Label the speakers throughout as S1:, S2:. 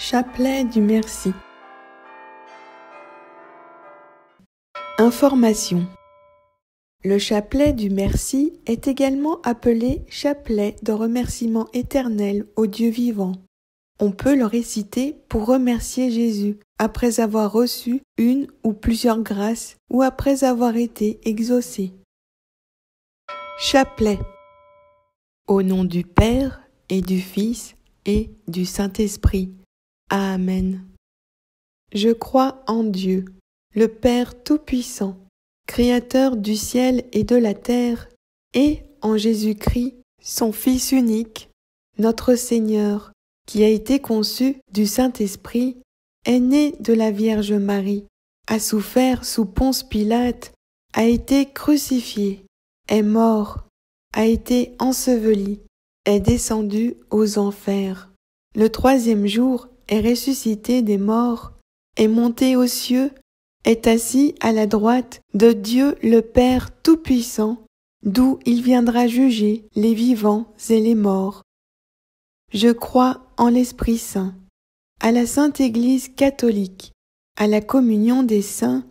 S1: Chapelet du Merci. Information. Le chapelet du Merci est également appelé chapelet de remerciement éternel au Dieu vivant. On peut le réciter pour remercier Jésus après avoir reçu une ou plusieurs grâces ou après avoir été exaucé. Chapelet. Au nom du Père et du Fils et du Saint-Esprit. Amen. Je crois en Dieu, le Père Tout-Puissant, Créateur du ciel et de la terre, et en Jésus-Christ, son Fils unique, notre Seigneur, qui a été conçu du Saint-Esprit, est né de la Vierge Marie, a souffert sous Ponce Pilate, a été crucifié, est mort, a été enseveli, est descendu aux enfers. Le troisième jour est ressuscité des morts, est monté aux cieux, est assis à la droite de Dieu le Père Tout-Puissant, d'où il viendra juger les vivants et les morts. Je crois en l'Esprit Saint, à la Sainte Église catholique, à la communion des saints,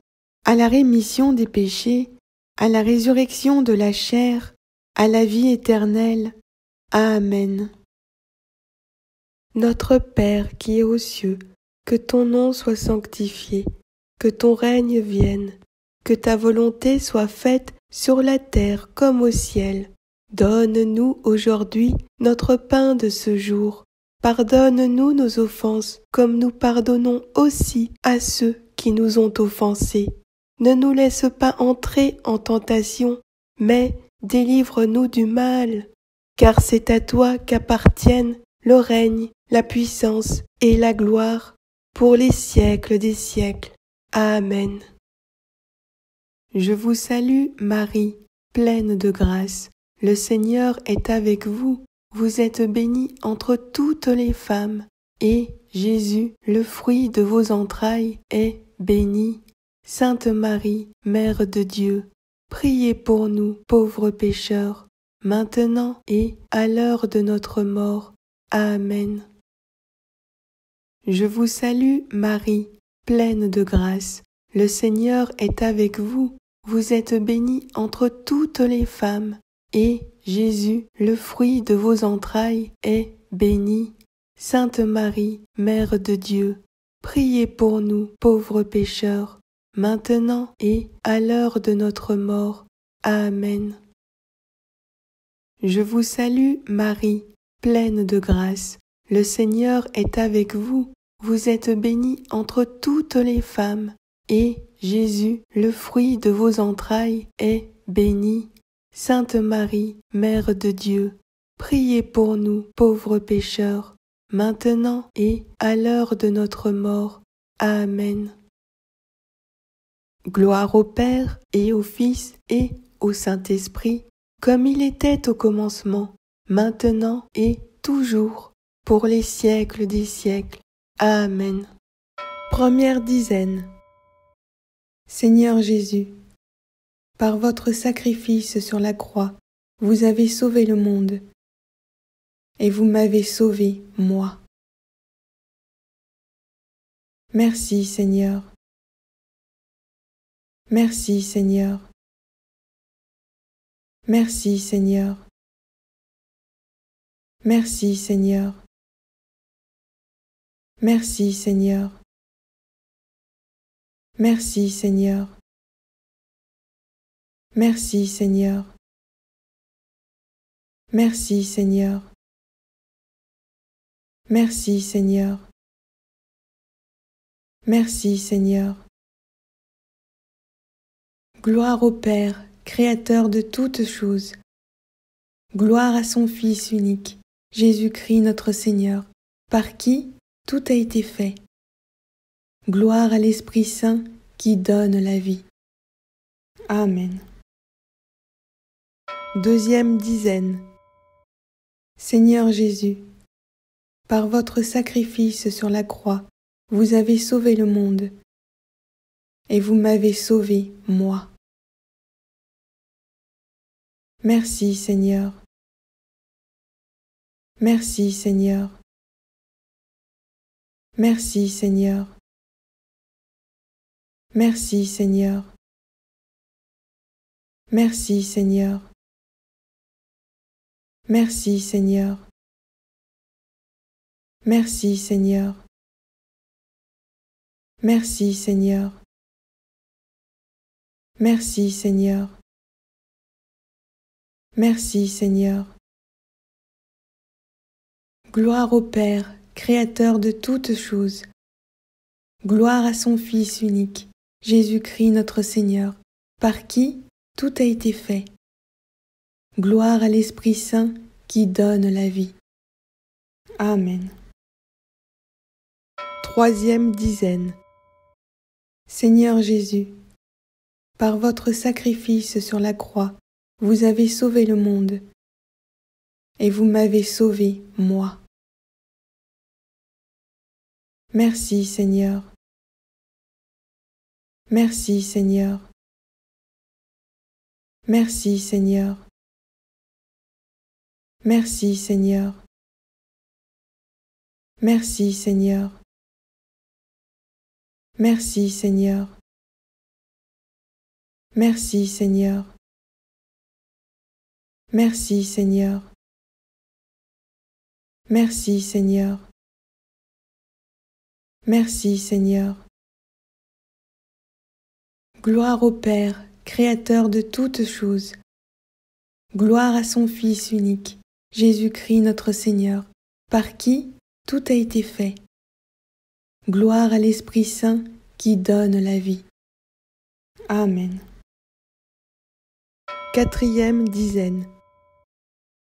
S1: à la rémission des péchés, à la résurrection de la chair, à la vie éternelle. Amen. Notre Père qui es aux cieux, que ton nom soit sanctifié, que ton règne vienne, que ta volonté soit faite sur la terre comme au ciel. Donne-nous aujourd'hui notre pain de ce jour. Pardonne-nous nos offenses, comme nous pardonnons aussi à ceux qui nous ont offensés. Ne nous laisse pas entrer en tentation, mais délivre-nous du mal. Car c'est à toi qu'appartiennent le règne, la puissance et la gloire, pour les siècles des siècles. Amen. Je vous salue, Marie, pleine de grâce. Le Seigneur est avec vous. Vous êtes bénie entre toutes les femmes, et Jésus, le fruit de vos entrailles, est béni. Sainte Marie, Mère de Dieu, priez pour nous, pauvres pécheurs, maintenant et à l'heure de notre mort. Amen. Je vous salue, Marie, pleine de grâce. Le Seigneur est avec vous. Vous êtes bénie entre toutes les femmes, et Jésus, le fruit de vos entrailles, est béni. Sainte Marie, Mère de Dieu, priez pour nous, pauvres pécheurs, maintenant et à l'heure de notre mort. Amen. Je vous salue, Marie, pleine de grâce. Le Seigneur est avec vous. Vous êtes bénie entre toutes les femmes, et Jésus, le fruit de vos entrailles, est béni. Sainte Marie, Mère de Dieu, priez pour nous, pauvres pécheurs, maintenant et à l'heure de notre mort. Amen. Gloire au Père et au Fils et au Saint-Esprit, comme il était au commencement, maintenant et toujours, pour les siècles des siècles. Amen. Première dizaine. Seigneur Jésus, par votre sacrifice sur la croix, vous avez sauvé le monde, et vous m'avez sauvé, moi. Merci, Seigneur. Merci, Seigneur. Merci, Seigneur. Merci, Seigneur. Merci, Seigneur. Merci, Seigneur. Merci, Seigneur. Merci, Seigneur. Merci, Seigneur. Merci, Seigneur. Gloire au Père, Créateur de toutes choses. Gloire à son Fils unique, Jésus-Christ notre Seigneur, par qui tout a été fait. Gloire à l'Esprit Saint qui donne la vie. Amen. Deuxième dizaine. Seigneur Jésus, par votre sacrifice sur la croix, vous avez sauvé le monde, et vous m'avez sauvé, moi. Merci, Seigneur. Merci, Seigneur. Merci Seigneur. Merci Seigneur. Merci Seigneur. Merci Seigneur. Merci Seigneur. Merci Seigneur. Merci Seigneur. Merci Seigneur. Gloire au Père, Créateur de toutes choses. Gloire à son Fils unique, Jésus-Christ notre Seigneur, par qui tout a été fait. Gloire à l'Esprit Saint qui donne la vie. Amen. Troisième dizaine. Seigneur Jésus, par votre sacrifice sur la croix, vous avez sauvé le monde, et vous m'avez sauvé, moi. Merci Seigneur. Merci Seigneur. Merci Seigneur. Merci Seigneur. Merci Seigneur. Merci Seigneur. Merci Seigneur. Merci Seigneur. Merci Seigneur. Merci Seigneur. Gloire au Père, Créateur de toutes choses. Gloire à son Fils unique, Jésus-Christ notre Seigneur, par qui tout a été fait. Gloire à l'Esprit Saint qui donne la vie. Amen. Quatrième dizaine.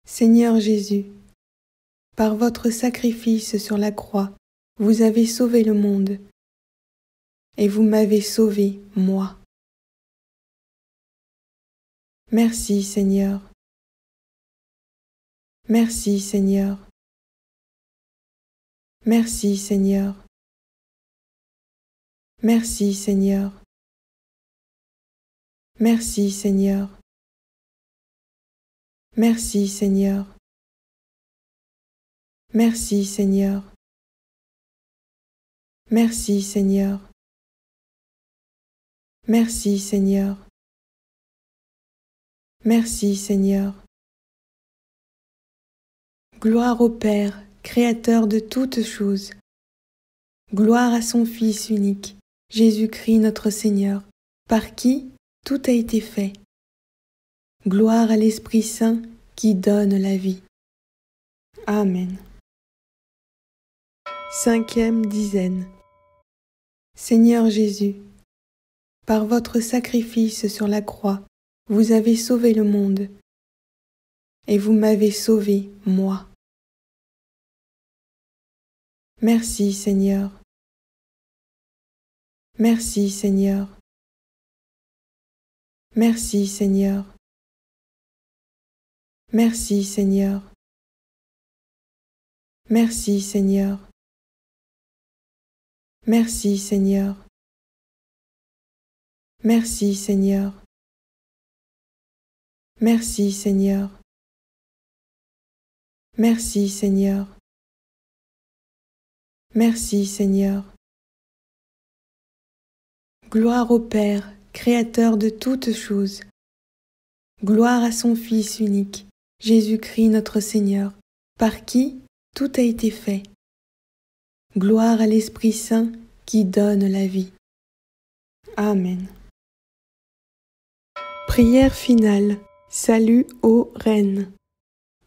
S1: Seigneur Jésus, par votre sacrifice sur la croix, vous avez sauvé le monde, et vous m'avez sauvé, moi. Merci Seigneur. Merci Seigneur. Merci Seigneur. Merci Seigneur. Merci Seigneur. Merci Seigneur. Merci Seigneur. Merci Seigneur. Merci Seigneur. Merci Seigneur. Gloire au Père, Créateur de toutes choses. Gloire à son Fils unique, Jésus-Christ notre Seigneur, par qui tout a été fait. Gloire à l'Esprit Saint qui donne la vie. Amen. Cinquième dizaine. Seigneur Jésus, par votre sacrifice sur la croix, vous avez sauvé le monde, et vous m'avez sauvé, moi. Merci Seigneur. Merci Seigneur. Merci Seigneur. Merci Seigneur. Merci Seigneur. Merci Seigneur. Merci Seigneur. Merci Seigneur. Merci Seigneur. Merci Seigneur. Gloire au Père, Créateur de toutes choses. Gloire à son Fils unique, Jésus-Christ notre Seigneur, par qui tout a été fait. Gloire à l'Esprit Saint qui donne la vie. Amen. Prière finale. Salut ô Reine.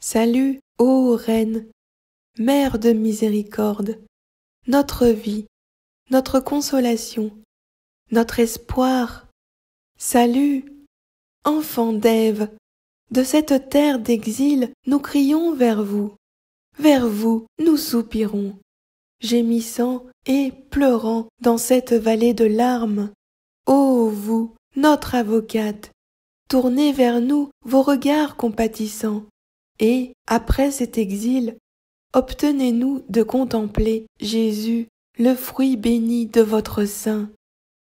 S1: Salut ô Reine, Mère de miséricorde, notre vie, notre consolation, notre espoir. Salut, enfant d'Ève, de cette terre d'exil nous crions vers vous nous soupirons, gémissant et pleurant dans cette vallée de larmes. Ô vous, notre avocate, tournez vers nous vos regards compatissants, et, après cet exil, obtenez-nous de contempler Jésus, le fruit béni de votre sein.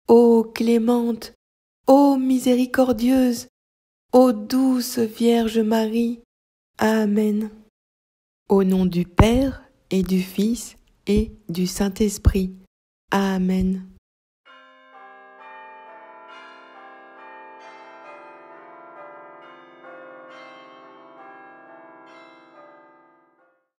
S1: Ô clémente, ô miséricordieuse, ô douce Vierge Marie. Amen. Au nom du Père et du Fils et du Saint-Esprit. Amen.